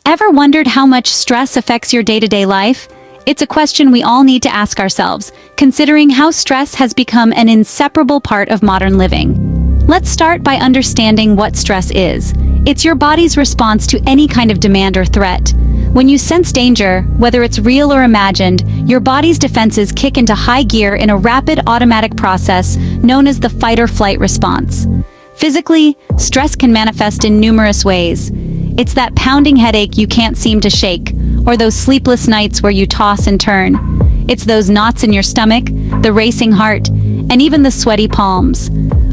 Ever wondered how much stress affects your day-to-day life? It's a question we all need to ask ourselves, considering how stress has become an inseparable part of modern living. Let's start by understanding what stress is. It's your body's response to any kind of demand or threat. When you sense danger, whether it's real or imagined, your body's defenses kick into high gear in a rapid automatic process known as the fight-or-flight response. Physically, stress can manifest in numerous ways. It's that pounding headache you can't seem to shake, or those sleepless nights where you toss and turn. It's those knots in your stomach, the racing heart, and even the sweaty palms.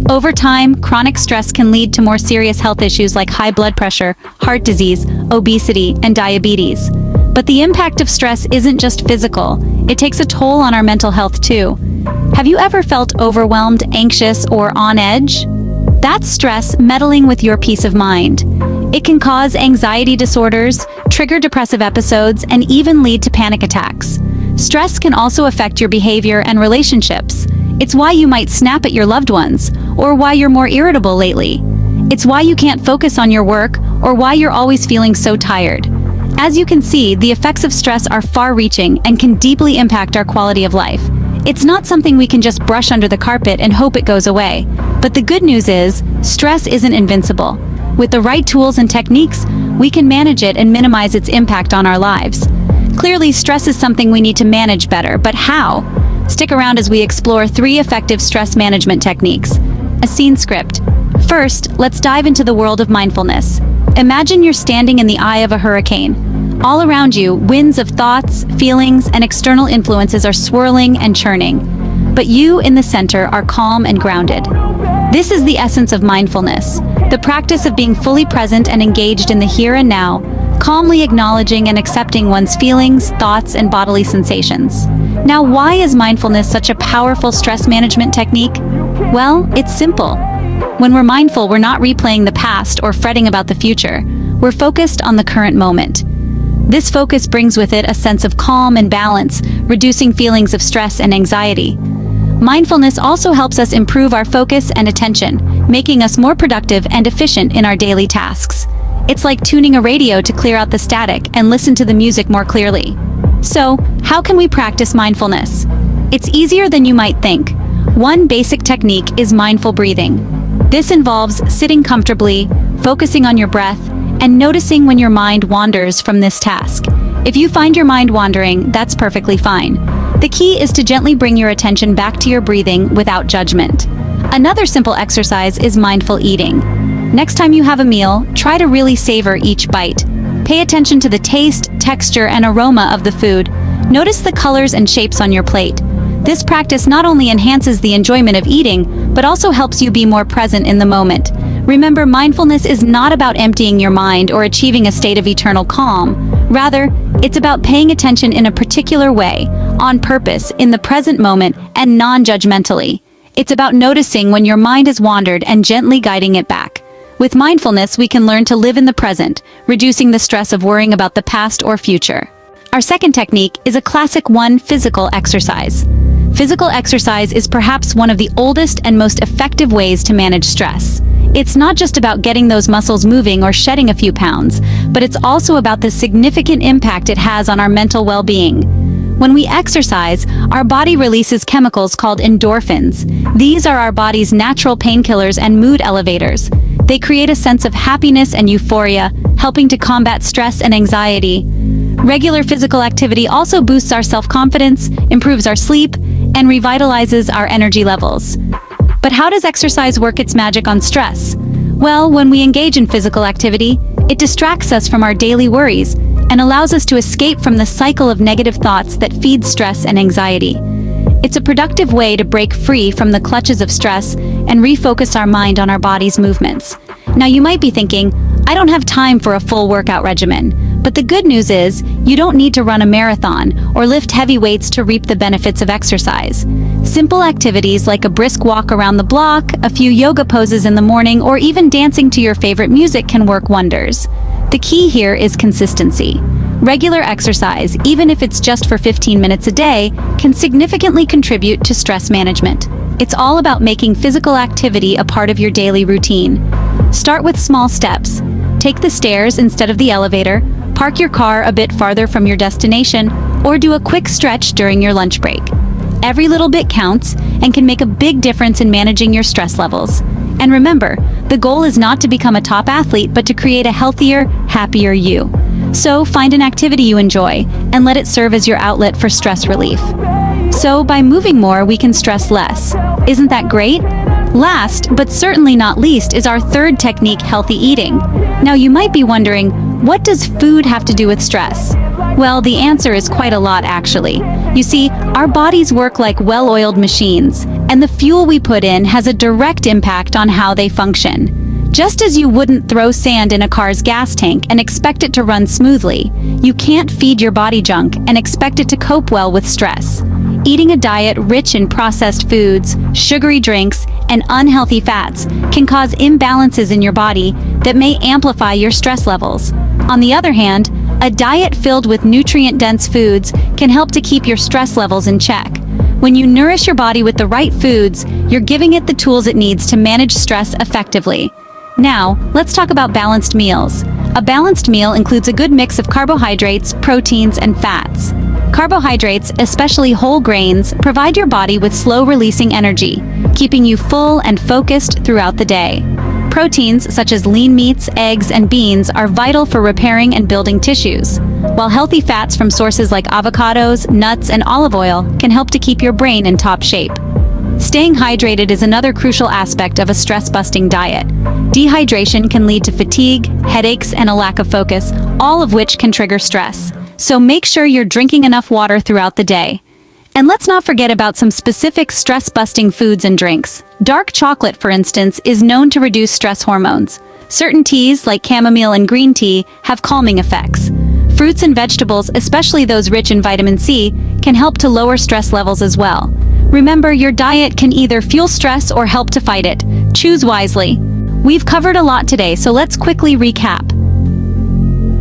Over time, chronic stress can lead to more serious health issues like high blood pressure, heart disease, obesity, and diabetes. But the impact of stress isn't just physical, it takes a toll on our mental health too. Have you ever felt overwhelmed, anxious, or on edge? That's stress meddling with your peace of mind. It can cause anxiety disorders, trigger depressive episodes, and even lead to panic attacks. Stress can also affect your behavior and relationships. It's why you might snap at your loved ones, or why you're more irritable lately. It's why you can't focus on your work, or why you're always feeling so tired. As you can see, the effects of stress are far-reaching and can deeply impact our quality of life. It's not something we can just brush under the carpet and hope it goes away. But the good news is, stress isn't invincible. With the right tools and techniques, we can manage it and minimize its impact on our lives. Clearly, stress is something we need to manage better, but how? Stick around as we explore 3 effective stress management techniques. A scene script. First, let's dive into the world of mindfulness. Imagine you're standing in the eye of a hurricane. All around you, winds of thoughts, feelings, and external influences are swirling and churning. But you, in the center, are calm and grounded. This is the essence of mindfulness, the practice of being fully present and engaged in the here and now, calmly acknowledging and accepting one's feelings, thoughts, and bodily sensations. Now, why is mindfulness such a powerful stress management technique? Well, it's simple. When we're mindful, we're not replaying the past or fretting about the future. We're focused on the current moment. This focus brings with it a sense of calm and balance, reducing feelings of stress and anxiety. Mindfulness also helps us improve our focus and attention, making us more productive and efficient in our daily tasks. It's like tuning a radio to clear out the static and listen to the music more clearly. So, how can we practice mindfulness? It's easier than you might think. One basic technique is mindful breathing. This involves sitting comfortably, focusing on your breath, and noticing when your mind wanders from this task. If you find your mind wandering, that's perfectly fine. The key is to gently bring your attention back to your breathing without judgment. Another simple exercise is mindful eating. Next time you have a meal, try to really savor each bite. Pay attention to the taste, texture, and aroma of the food. Notice the colors and shapes on your plate. This practice not only enhances the enjoyment of eating, but also helps you be more present in the moment. Remember, mindfulness is not about emptying your mind or achieving a state of eternal calm. Rather, it's about paying attention in a particular way, on purpose, in the present moment, and non-judgmentally. It's about noticing when your mind has wandered and gently guiding it back. With mindfulness, we can learn to live in the present, reducing the stress of worrying about the past or future. Our second technique is a classic one: physical exercise. Physical exercise is perhaps one of the oldest and most effective ways to manage stress. It's not just about getting those muscles moving or shedding a few pounds, but it's also about the significant impact it has on our mental well-being. When we exercise, our body releases chemicals called endorphins. These are our body's natural painkillers and mood elevators. They create a sense of happiness and euphoria, helping to combat stress and anxiety. Regular physical activity also boosts our self-confidence, improves our sleep, and revitalizes our energy levels. But how does exercise work its magic on stress? Well, when we engage in physical activity, it distracts us from our daily worries and allows us to escape from the cycle of negative thoughts that feed stress and anxiety. It's a productive way to break free from the clutches of stress and refocus our mind on our body's movements. Now, you might be thinking, I don't have time for a full workout regimen. But the good news is, you don't need to run a marathon or lift heavy weights to reap the benefits of exercise. Simple activities like a brisk walk around the block, a few yoga poses in the morning, or even dancing to your favorite music can work wonders. The key here is consistency. Regular exercise, even if it's just for 15 minutes a day, can significantly contribute to stress management. It's all about making physical activity a part of your daily routine. Start with small steps. Take the stairs instead of the elevator, Park your car a bit farther from your destination, or do a quick stretch during your lunch break. Every little bit counts and can make a big difference in managing your stress levels. And remember, the goal is not to become a top athlete, but to create a healthier, happier you. So find an activity you enjoy and let it serve as your outlet for stress relief. So by moving more, we can stress less. Isn't that great? Last, but certainly not least, is our third technique, healthy eating. Now you might be wondering, what does food have to do with stress? Well, the answer is quite a lot, actually. You see, our bodies work like well-oiled machines, and the fuel we put in has a direct impact on how they function. Just as you wouldn't throw sand in a car's gas tank and expect it to run smoothly, you can't feed your body junk and expect it to cope well with stress. Eating a diet rich in processed foods, sugary drinks, and unhealthy fats can cause imbalances in your body that may amplify your stress levels. On the other hand, a diet filled with nutrient-dense foods can help to keep your stress levels in check. When you nourish your body with the right foods, you're giving it the tools it needs to manage stress effectively. Now, let's talk about balanced meals. A balanced meal includes a good mix of carbohydrates, proteins, and fats. Carbohydrates, especially whole grains, provide your body with slow-releasing energy, keeping you full and focused throughout the day. Proteins, such as lean meats, eggs, and beans, are vital for repairing and building tissues, while healthy fats from sources like avocados, nuts, and olive oil can help to keep your brain in top shape. Staying hydrated is another crucial aspect of a stress-busting diet. Dehydration can lead to fatigue, headaches, and a lack of focus, all of which can trigger stress. So make sure you're drinking enough water throughout the day. And let's not forget about some specific stress-busting foods and drinks. Dark chocolate, for instance, is known to reduce stress hormones. Certain teas, like chamomile and green tea, have calming effects. Fruits and vegetables, especially those rich in vitamin C, can help to lower stress levels as well. Remember, your diet can either fuel stress or help to fight it. Choose wisely. We've covered a lot today, so let's quickly recap.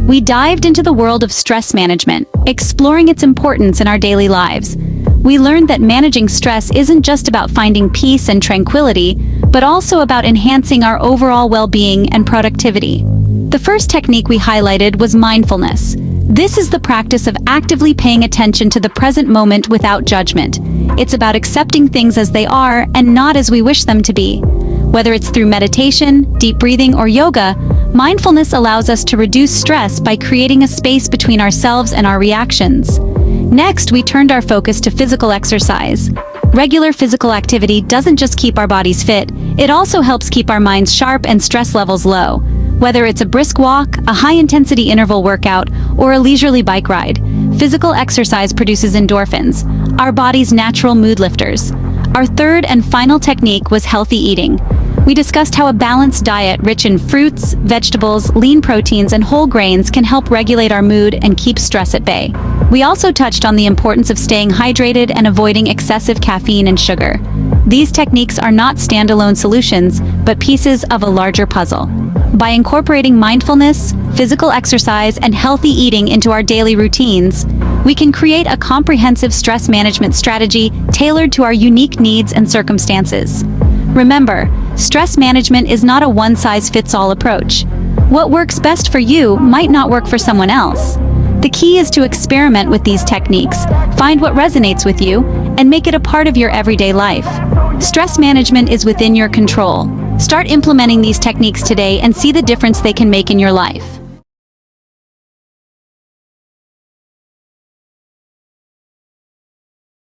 We dived into the world of stress management, exploring its importance in our daily lives. We learned that managing stress isn't just about finding peace and tranquility, but also about enhancing our overall well-being and productivity. The first technique we highlighted was mindfulness. This is the practice of actively paying attention to the present moment without judgment. It's about accepting things as they are and not as we wish them to be. Whether it's through meditation, deep breathing, or yoga, mindfulness allows us to reduce stress by creating a space between ourselves and our reactions. Next, we turned our focus to physical exercise. Regular physical activity doesn't just keep our bodies fit, it also helps keep our minds sharp and stress levels low. Whether it's a brisk walk, a high-intensity interval workout, or a leisurely bike ride, physical exercise produces endorphins, our body's natural mood lifters. Our third and final technique was healthy eating. We discussed how a balanced diet rich in fruits, vegetables, lean proteins, and whole grains can help regulate our mood and keep stress at bay. We also touched on the importance of staying hydrated and avoiding excessive caffeine and sugar. These techniques are not standalone solutions, but pieces of a larger puzzle. By incorporating mindfulness, physical exercise, and healthy eating into our daily routines, we can create a comprehensive stress management strategy tailored to our unique needs and circumstances. Remember, stress management is not a one-size-fits-all approach. What works best for you might not work for someone else. The key is to experiment with these techniques, find what resonates with you, and make it a part of your everyday life. Stress management is within your control. Start implementing these techniques today and see the difference they can make in your life.